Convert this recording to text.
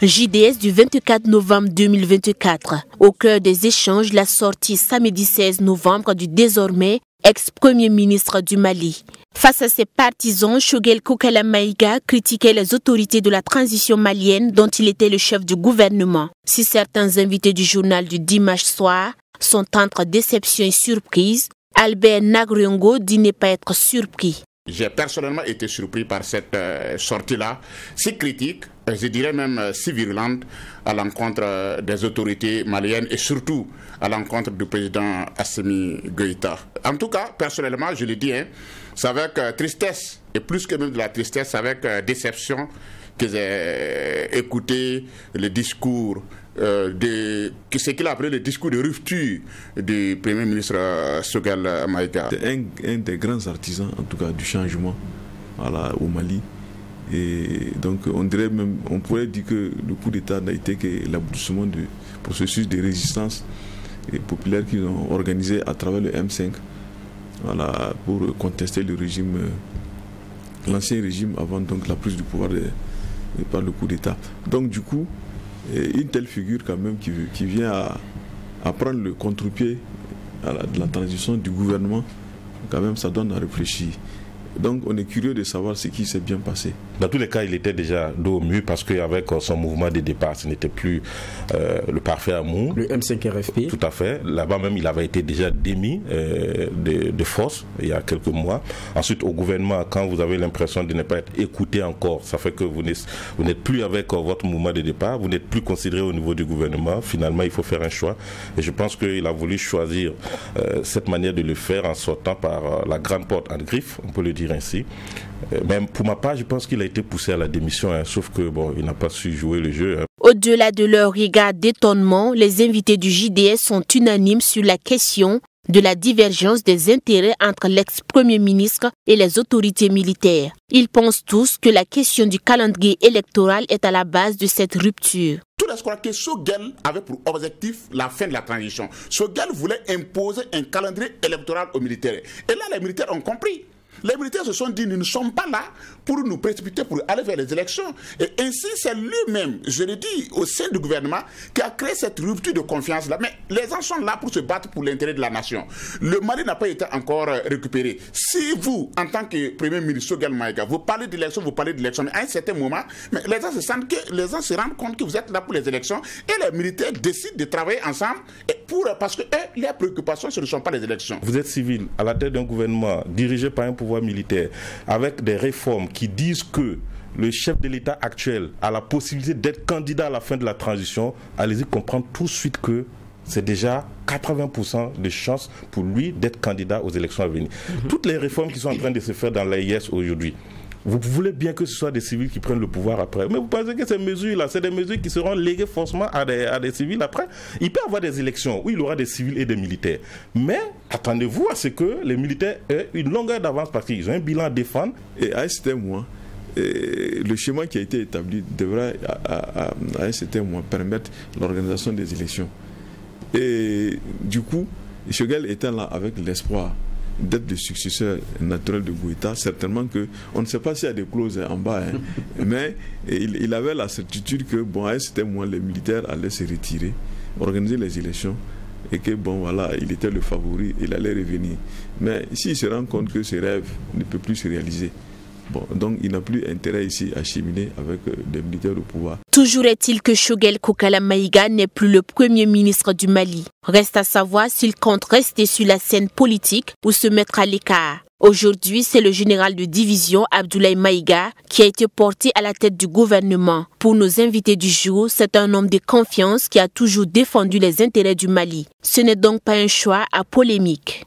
JDS du 24 novembre 2024. Au cœur des échanges, la sortie samedi 16 novembre du désormais ex-premier ministre du Mali. Face à ses partisans, Choguel Kokala Maïga critiquait les autorités de la transition malienne dont il était le chef du gouvernement. Si certains invités du journal du dimanche soir sont entre déception et surprise, Albert Nagriongo dit ne pas être surpris. J'ai personnellement été surpris par cette sortie-là, si critique, je dirais même si virulente, à l'encontre des autorités maliennes et surtout à l'encontre du président Assimi Goïta. En tout cas, personnellement, je le dis, c'est avec tristesse, et plus que même de la tristesse, avec déception que j'ai écouté le discours ce qu'il a appelé le discours de rupture du Premier ministre Choguel Maïga. C'est un des grands artisans, en tout cas, du changement au Mali. Et donc, on pourrait dire que le coup d'État n'a été que l'aboutissement du processus de résistance populaire qu'ils ont organisé à travers le M5 pour contester le régime, l'ancien régime avant donc la prise du pouvoir par le coup d'État. Donc, du coup, une telle figure quand même qui vient à prendre le contre-pied de la transition du gouvernement, quand même ça donne à réfléchir. Donc on est curieux de savoir ce qui s'est bien passé. Dans tous les cas, il était déjà dos au mur parce qu'avec son mouvement de départ, ce n'était plus le parfait amour. Le M5 RFP. Tout à fait. Là-bas même, il avait été déjà démis de force il y a quelques mois. Ensuite, au gouvernement, quand vous avez l'impression de ne pas être écouté encore, ça fait que vous n'êtes plus avec votre mouvement de départ, vous n'êtes plus considéré au niveau du gouvernement. Finalement, il faut faire un choix. Et je pense qu'il a voulu choisir cette manière de le faire en sortant par la grande porte en griffe, on peut le dire ainsi. Même pour ma part, je pense qu'il a été poussé à la démission, sauf que bon, il n'a pas su jouer le jeu. Au-delà de leur regard d'étonnement, les invités du JDS sont unanimes sur la question de la divergence des intérêts entre l'ex-premier ministre et les autorités militaires. Ils pensent tous que la question du calendrier électoral est à la base de cette rupture. Tout le monde croit que Choguel avait pour objectif la fin de la transition. Choguel voulait imposer un calendrier électoral aux militaires. Et là, les militaires ont compris. Les militaires se sont dit, nous ne sommes pas là pour nous précipiter pour aller vers les élections. Et ainsi, c'est lui-même, je le dis, au sein du gouvernement, qui a créé cette rupture de confiance-là. Mais les gens sont là pour se battre pour l'intérêt de la nation. Le Mali n'a pas été encore récupéré. Si vous, en tant que Premier ministre Choguel Maïga, vous parlez d'élections, mais à un certain moment, mais les gens se rendent compte que vous êtes là pour les élections et les militaires décident de travailler ensemble parce que les préoccupations, ce ne sont pas les élections. Vous êtes civil à la tête d'un gouvernement dirigé par un pouvoir militaire avec des réformes qui disent que le chef de l'État actuel a la possibilité d'être candidat à la fin de la transition. Allez-y comprendre tout de suite que c'est déjà 80% de chances pour lui d'être candidat aux élections à venir. Toutes les réformes qui sont en train de se faire dans l'AIS aujourd'hui, vous voulez bien que ce soit des civils qui prennent le pouvoir après. Mais vous pensez que ces mesures-là, c'est des mesures qui seront léguées forcément à des civils après? Il peut y avoir des élections où il y aura des civils et des militaires. Mais attendez-vous à ce que les militaires aient une longueur d'avance parce qu'ils ont un bilan à défendre. Et à un certain moment, le schéma qui a été établi devrait à un certain moment permettre l'organisation des élections. Et du coup, Choguel étant là avec l'espoir d'être le successeur naturel de Goïta, certainement qu'on ne sait pas s'il y a des clauses en bas, mais il avait la certitude que bon, à un certain moment, les militaires allaient se retirer, organiser les élections, et que bon, voilà, il était le favori, il allait revenir. Mais s'il se rend compte que ce rêve ne peut plus se réaliser, bon, donc il n'a plus intérêt ici à cheminer avec des militaires au pouvoir. Toujours est-il que Choguel Kokala Maïga n'est plus le premier ministre du Mali. Reste à savoir s'il compte rester sur la scène politique ou se mettre à l'écart. Aujourd'hui, c'est le général de division Abdoulaye Maïga qui a été porté à la tête du gouvernement. Pour nos invités du jour, c'est un homme de confiance qui a toujours défendu les intérêts du Mali. Ce n'est donc pas un choix à polémique.